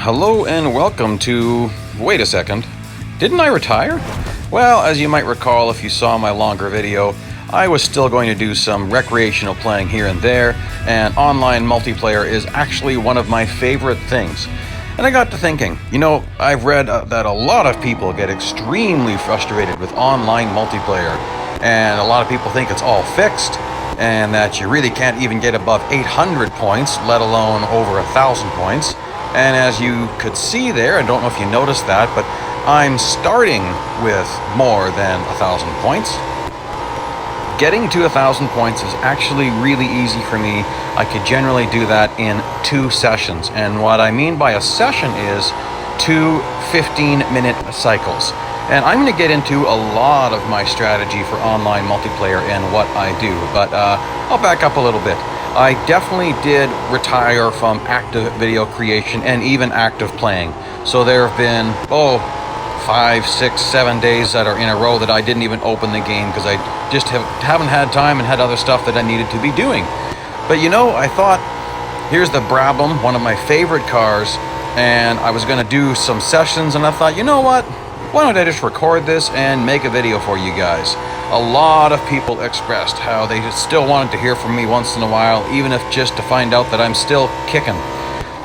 Hello and welcome to... Wait a second. Didn't I retire? Well, as you might recall if you saw my longer video, I was still going to do some recreational playing here and there, and online multiplayer is actually one of my favorite things. And I got to thinking, I've read that a lot of people get extremely frustrated with online multiplayer, and a lot of people think it's all fixed, and that you really can't even get above 800 points, let alone over 1,000 points. And as you could see there, I don't know if you noticed that, but I'm starting with more than 1,000 points. Getting to 1,000 points is actually really easy for me. I could generally do that in 2 sessions. And what I mean by a session is 2 15-minute cycles. And I'm going to get into a lot of my strategy for online multiplayer and what I do, but I'll back up a little bit. I definitely did retire from active video creation and even active playing. So there have been, 5, 6, 7 days that are in a row that I didn't even open the game because I just haven't had time and had other stuff that I needed to be doing. But I thought, here's the Brabham, one of my favorite cars, and I was going to do some sessions, and I thought, you know what? Why don't I just record this and make a video for you guys? A lot of people expressed how they still wanted to hear from me once in a while, even if just to find out that I'm still kicking.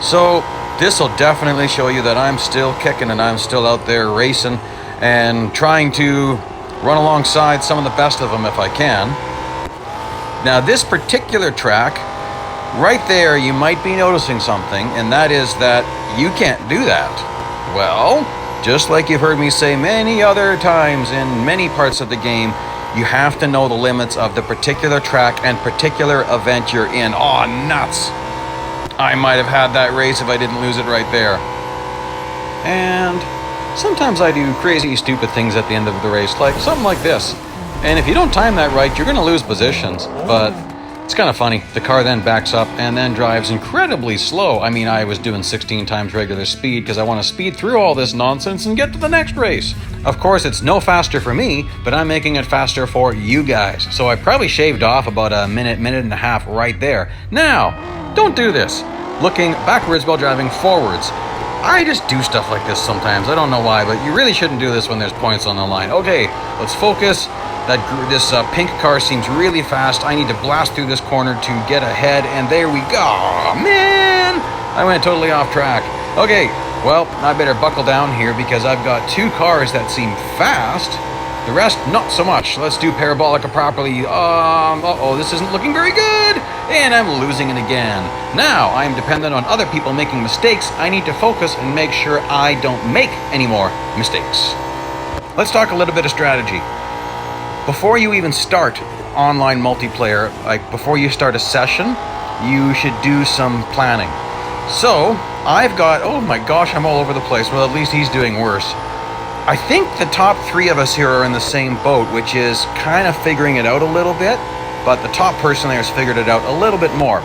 So this will definitely show you that I'm still kicking and I'm still out there racing and trying to run alongside some of the best of them if I can. Now this particular track, right there you might be noticing something, and that is that you can't do that. Well, just like you've heard me say many other times in many parts of the game, you have to know the limits of the particular track and particular event you're in. Oh, nuts! I might have had that race if I didn't lose it right there. And sometimes I do crazy, stupid things at the end of the race, like something like this. And if you don't time that right, you're going to lose positions. But it's kind of funny. The car then backs up and then drives incredibly slow. I mean, I was doing 16 times regular speed because I want to speed through all this nonsense and get to the next race. Of course, it's no faster for me, but I'm making it faster for you guys. So I probably shaved off about a minute and a half right there. Now, don't do this. Looking backwards while driving forwards. I just do stuff like this sometimes. I don't know why, but you really shouldn't do this when there's points on the line. Okay, let's focus. This pink car seems really fast. I need to blast through this corner to get ahead, and there we go. Oh, man! I went totally off track. Okay, well, I better buckle down here because I've got 2 cars that seem fast. The rest, not so much. Let's do Parabolica properly. This isn't looking very good. And I'm losing it again. Now, I am dependent on other people making mistakes. I need to focus and make sure I don't make any more mistakes. Let's talk a little bit of strategy. Before you even start online multiplayer, like before you start a session, you should do some planning. So, I've got, oh my gosh, I'm all over the place. Well, at least he's doing worse. I think the top 3 of us here are in the same boat, which is kind of figuring it out a little bit, but the top person there has figured it out a little bit more.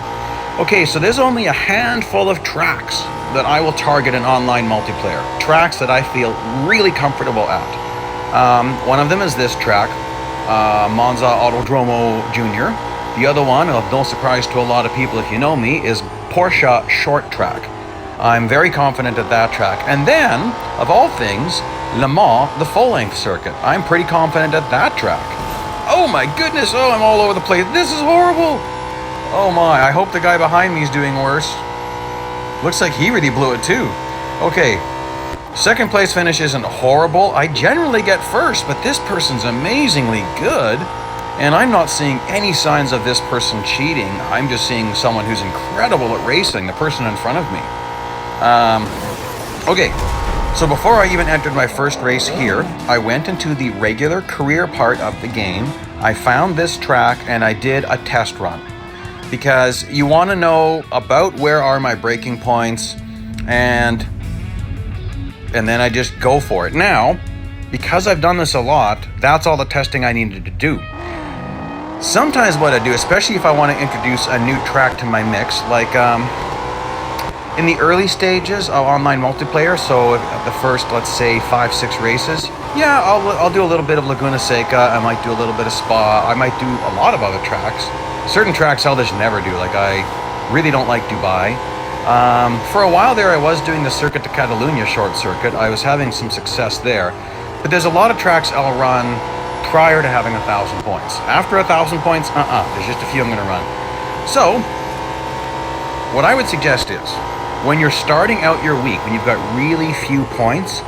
Okay, so there's only a handful of tracks that I will target in online multiplayer. Tracks that I feel really comfortable at. One of them is this track. Monza Autodromo Jr. The other one, of no surprise to a lot of people if you know me, is Porsche Short Track. I'm very confident at that track. And then, of all things, Le Mans, the full-length circuit. I'm pretty confident at that track. Oh my goodness, I'm all over the place. This is horrible. Oh my, I hope the guy behind me is doing worse. Looks like he really blew it too. Okay. Second place finish isn't horrible. I generally get first, but this person's amazingly good. And I'm not seeing any signs of this person cheating. I'm just seeing someone who's incredible at racing, the person in front of me. Okay, so before I even entered my first race here, I went into the regular career part of the game. I found this track and I did a test run. Because you want to know about where are my braking points, and then I just go for it. Now, because I've done this a lot, that's all the testing I needed to do. Sometimes what I do, especially if I want to introduce a new track to my mix, like in the early stages of online multiplayer, so the first, let's say, 5-6 races, yeah, I'll do a little bit of Laguna Seca, I might do a little bit of Spa, I might do a lot of other tracks. Certain tracks I'll just never do, like I really don't like Dubai. For a while there, I was doing the Circuit de Catalunya short circuit. I was having some success there. But there's a lot of tracks I'll run prior to having 1,000 points. After 1,000 points, there's just a few I'm going to run. So, what I would suggest is, when you're starting out your week, when you've got really few points,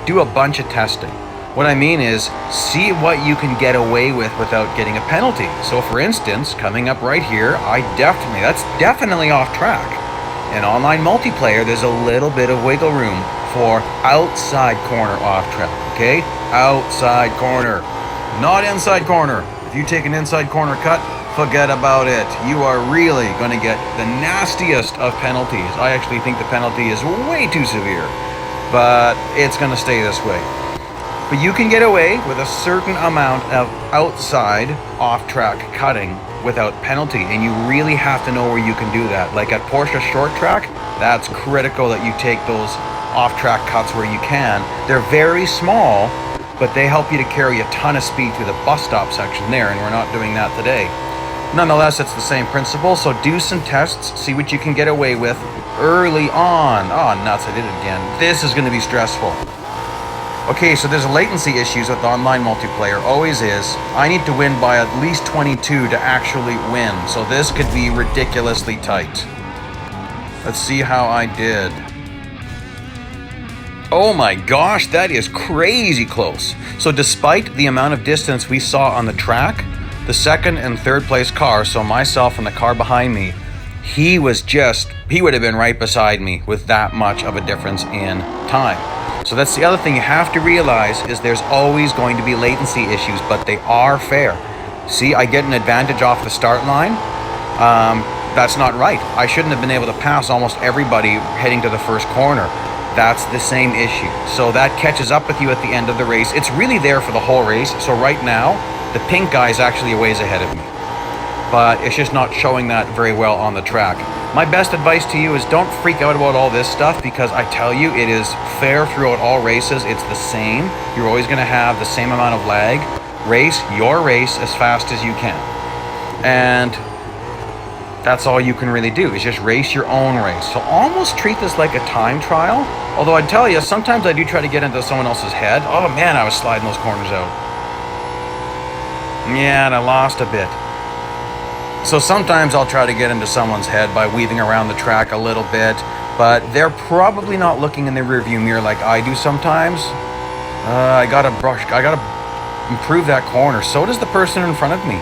do a bunch of testing. What I mean is, see what you can get away with without getting a penalty. So for instance, coming up right here, that's definitely off track. In online multiplayer, there's a little bit of wiggle room for outside corner off track, okay? Outside corner, not inside corner. If you take an inside corner cut, forget about it. You are really going to get the nastiest of penalties. I actually think the penalty is way too severe, but it's going to stay this way. But you can get away with a certain amount of outside off-track cutting without penalty, and you really have to know where you can do that. Like at Porsche Short Track, that's critical that you take those off-track cuts where you can. They're very small, but they help you to carry a ton of speed through the bus stop section there, and we're not doing that today. Nonetheless, it's the same principle, so do some tests, see what you can get away with early on. Oh, nuts, I did it again. This is going to be stressful. Okay, so there's latency issues with online multiplayer, always is. I need to win by at least 22 to actually win, so this could be ridiculously tight. Let's see how I did. Oh my gosh, that is crazy close. So despite the amount of distance we saw on the track, the second and third place car, so myself and the car behind me, he would have been right beside me with that much of a difference in time. So that's the other thing you have to realize is there's always going to be latency issues, but they are fair. See, I get an advantage off the start line. That's not right. I shouldn't have been able to pass almost everybody heading to the first corner. That's the same issue. So that catches up with you at the end of the race. It's really there for the whole race. So right now, the pink guy is actually a ways ahead of me. But it's just not showing that very well on the track. My best advice to you is don't freak out about all this stuff, because I tell you, it is fair throughout all races. It's the same. You're always going to have the same amount of lag. Race your race as fast as you can. And that's all you can really do, is just race your own race. So almost treat this like a time trial. Although I'd tell you, sometimes I do try to get into someone else's head. Oh man, I was sliding those corners out. Yeah, and I lost a bit. So sometimes I'll try to get into someone's head by weaving around the track a little bit, but they're probably not looking in the rearview mirror like I do sometimes. I gotta improve that corner. So does the person in front of me.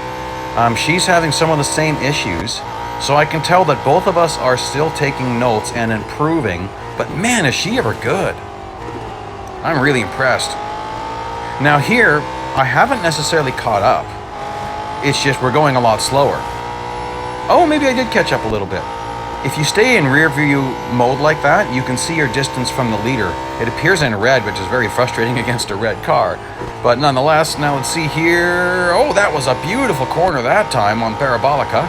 She's having some of the same issues, so I can tell that both of us are still taking notes and improving, but man, is she ever good. I'm really impressed. Now here, I haven't necessarily caught up. It's just we're going a lot slower. Oh, maybe I did catch up a little bit. If you stay in rear view mode like that, you can see your distance from the leader. It appears in red, which is very frustrating against a red car. But nonetheless, now let's see here. Oh, that was a beautiful corner that time on Parabolica.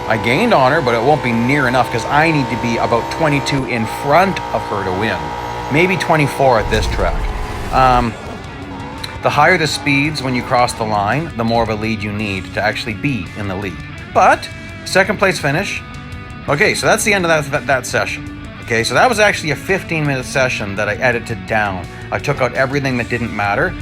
I gained on her, but it won't be near enough because I need to be about 22 in front of her to win. Maybe 24 at this track. The higher the speeds when you cross the line, the more of a lead you need to actually be in the lead. But second place finish. Okay, so that's the end of that session. Okay, so that was actually a 15-minute session that I edited down. I took out everything that didn't matter.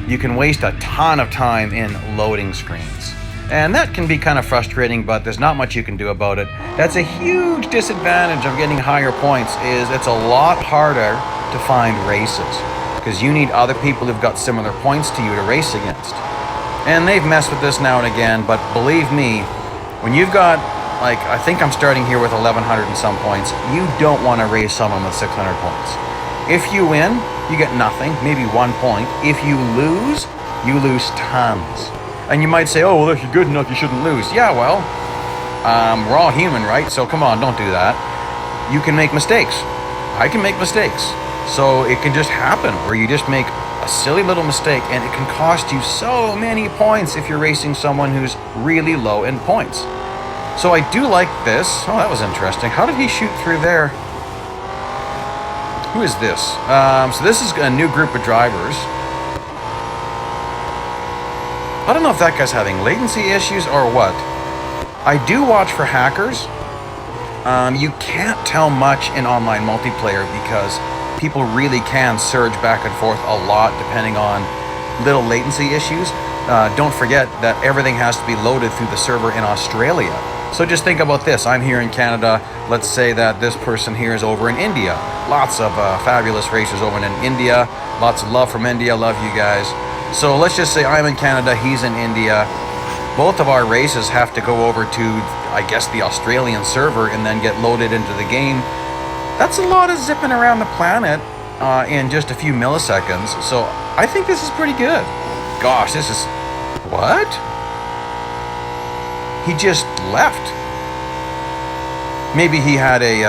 You can waste a ton of time in loading screens. And that can be kind of frustrating, but there's not much you can do about it. That's a huge disadvantage of getting higher points, is it's a lot harder to find races, because you need other people who've got similar points to you to race against. And they've messed with this now and again, but believe me, when you've got, like, I think I'm starting here with 1,100 and some points, you don't want to race someone with 600 points. If you win, you get nothing, maybe 1 point. If you lose tons. And you might say, oh, well, if you're good enough, you shouldn't lose. Yeah, well, we're all human, right? So come on, don't do that. You can make mistakes. I can make mistakes. So it can just happen where you just make a silly little mistake, and it can cost you so many points if you're racing someone who's really low in points. So I do like this. Oh, that was interesting. How did he shoot through there? Who is this? So this is a new group of drivers. I don't know if that guy's having latency issues or what. I do watch for hackers, You can't tell much in online multiplayer because people really can surge back and forth a lot depending on little latency issues. Don't forget that everything has to be loaded through the server in Australia. So just think about this. I'm here in Canada. Let's say that this person here is over in India. Lots of fabulous racers over in India. Lots of love from India. Love you guys. So let's just say I'm in Canada, he's in India. Both of our races have to go over to, I guess, the Australian server and then get loaded into the game. That's a lot of zipping around the planet in just a few milliseconds. So I think this is pretty good. Gosh, this is... What? He just left. Maybe he had a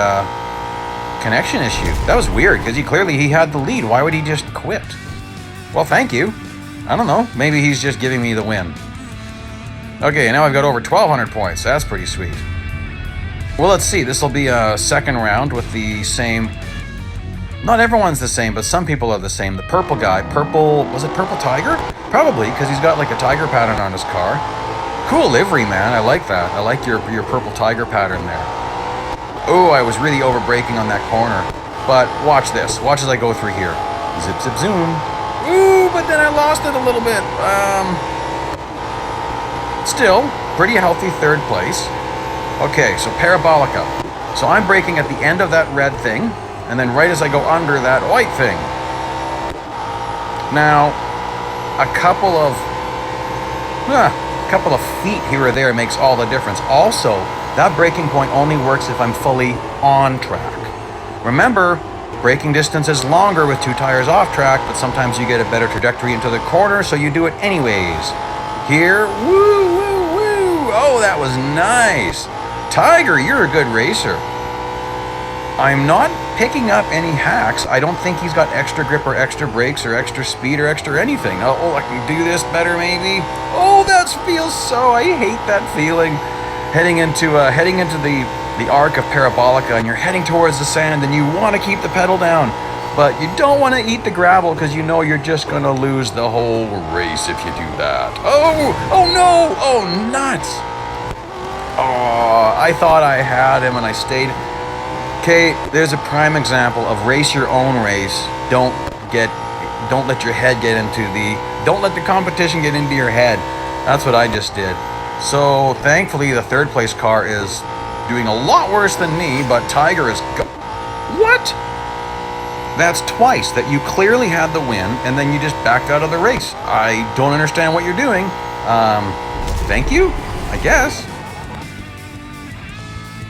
connection issue. That was weird because he had the lead. Why would he just quit? Well, thank you. I don't know. Maybe he's just giving me the win. Okay, now I've got over 1,200 points. That's pretty sweet. Well, let's see. This will be a second round with the same... Not everyone's the same, but some people are the same. The purple guy. Purple... Was it Purple Tiger? Probably, because he's got like a tiger pattern on his car. Cool livery, man. I like that. I like your purple tiger pattern there. Oh, I was really over-braking on that corner. But watch this. Watch as I go through here. Zip, zip, zoom. Ooh, but then I lost it a little bit. Still, pretty healthy third place. Okay, so Parabolica. So I'm braking at the end of that red thing, and then right as I go under that white thing. Now, a couple of feet here or there makes all the difference. Also, that braking point only works if I'm fully on track. Remember, braking distance is longer with 2 tires off track, but sometimes you get a better trajectory into the corner, so you do it anyways. Here, woo, woo, woo. Oh, that was nice. Tiger, you're a good racer. I'm not picking up any hacks. I don't think he's got extra grip or extra brakes or extra speed or extra anything. Oh, I can do this better maybe. Oh, that feels so... I hate that feeling. Heading into the arc of Parabolica, and you're heading towards the sand, and you want to keep the pedal down, but you don't want to eat the gravel because you know you're just going to lose the whole race if you do that. Oh no! Oh, nuts! Oh, I thought I had him and I stayed. Okay, there's a prime example of race your own race. Don't let your head get into don't let the competition get into your head. That's what I just did. So thankfully the third place car is doing a lot worse than me, but Tiger is What? That's twice that you clearly had the win and then you just backed out of the race. I don't understand what you're doing. Thank you, I guess.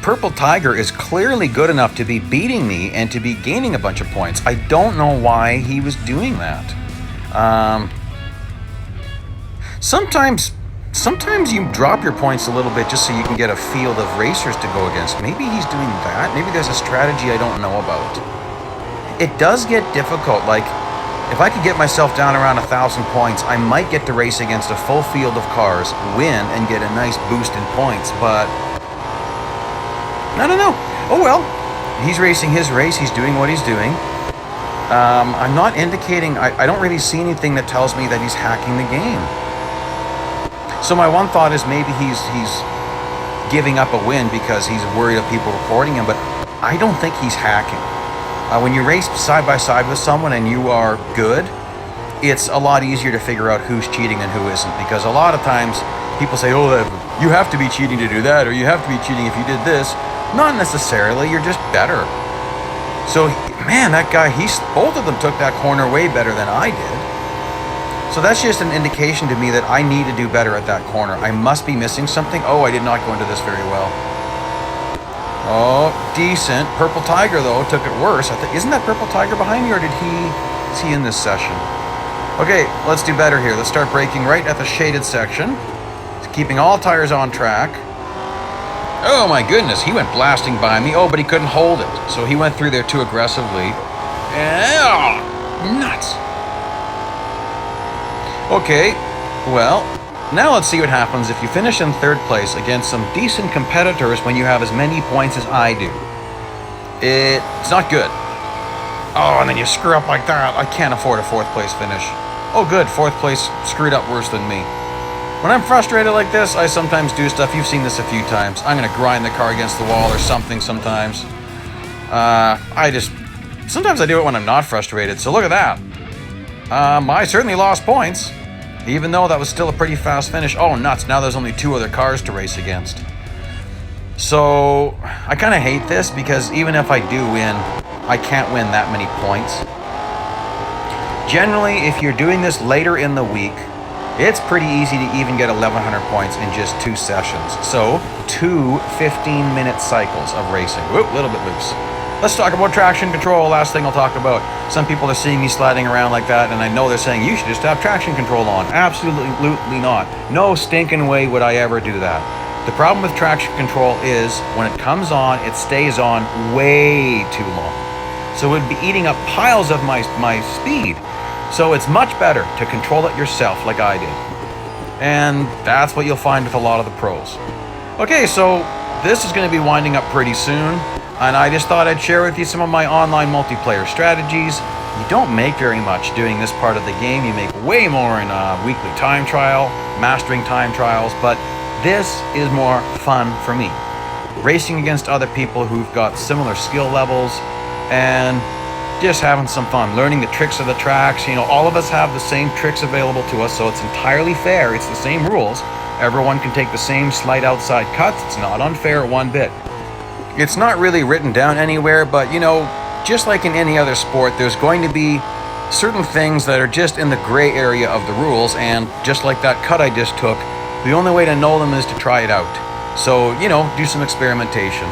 Purple Tiger is clearly good enough to be beating me and to be gaining a bunch of points. I don't know why he was doing that. Sometimes you drop your points a little bit just so you can get a field of racers to go against. Maybe he's doing that. Maybe there's a strategy I don't know about. It does get difficult. Like, if I could get myself down around 1,000 points, I might get to race against a full field of cars, win, and get a nice boost in points, but... I don't know. Oh well, he's racing his race. He's doing what he's doing. I'm not indicating... I don't really see anything that tells me that he's hacking the game. So my one thought is maybe he's giving up a win because he's worried of people reporting him, but I don't think he's hacking. When you race side by side with someone and you are good, it's a lot easier to figure out who's cheating and who isn't, because a lot of times people say, oh, you have to be cheating to do that, or you have to be cheating if you did this. Not necessarily, you're just better. So, man, that guy, both of them took that corner way better than I did. So that's just an indication to me that I need to do better at that corner. I must be missing something. Oh, I did not go into this very well. Oh, decent. Purple Tiger, though, took it worse. Isn't that Purple Tiger behind me, or is he in this session? Okay, let's do better here. Let's start braking right at the shaded section. Keeping all tires on track. Oh my goodness, he went blasting by me. Oh, but he couldn't hold it. So he went through there too aggressively. Nuts. Okay, well, now let's see what happens if you finish in third place against some decent competitors when you have as many points as I do. It's not good. Oh, and then you screw up like that. I can't afford a fourth place finish. Oh good, fourth place screwed up worse than me. When I'm frustrated like this, I sometimes do stuff. You've seen this a few times. I'm gonna grind the car against the wall or something sometimes. Sometimes I do it when I'm not frustrated, so look at that. I certainly lost points, even though that was still a pretty fast finish. Oh, nuts, now there's only 2 other cars to race against. So, I kind of hate this because even if I do win, I can't win that many points. Generally, if you're doing this later in the week, it's pretty easy to even get 1,100 points in just 2 sessions. So, 2 15-minute cycles of racing. Whoop, a little bit loose. Let's talk about traction control, last thing I'll talk about. Some people are seeing me sliding around like that, and I know they're saying, you should just have traction control on. Absolutely not. No stinking way would I ever do that. The problem with traction control is, when it comes on, it stays on way too long. So it would be eating up piles of my speed. So it's much better to control it yourself like I did. And that's what you'll find with a lot of the pros. Okay, so this is going to be winding up pretty soon, and I just thought I'd share with you some of my online multiplayer strategies. You don't make very much doing this part of the game. You make way more in a weekly time trial, mastering time trials, but this is more fun for me. Racing against other people who've got similar skill levels and just having some fun, learning the tricks of the tracks. You know, all of us have the same tricks available to us, so it's entirely fair. It's the same rules. Everyone can take the same slight outside cuts. It's not unfair one bit. It's not really written down anywhere, but you know, just like in any other sport, there's going to be certain things that are just in the gray area of the rules, and just like that cut I just took, the only way to know them is to try it out. So, you know, do some experimentation.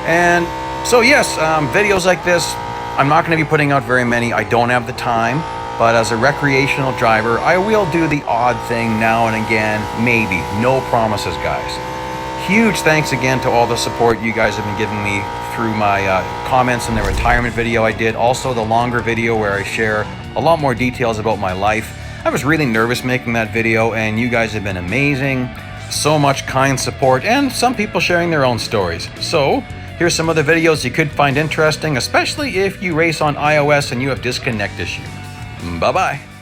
And so yes, videos like this, I'm not going to be putting out very many. I don't have the time, but as a recreational driver, I will do the odd thing now and again, maybe. No promises, guys. Huge thanks again to all the support you guys have been giving me through my comments in the retirement video I did. Also the longer video where I share a lot more details about my life. I was really nervous making that video, and you guys have been amazing. So much kind support, and some people sharing their own stories. So here's some of the videos you could find interesting, especially if you race on iOS and you have disconnect issues. Bye-bye.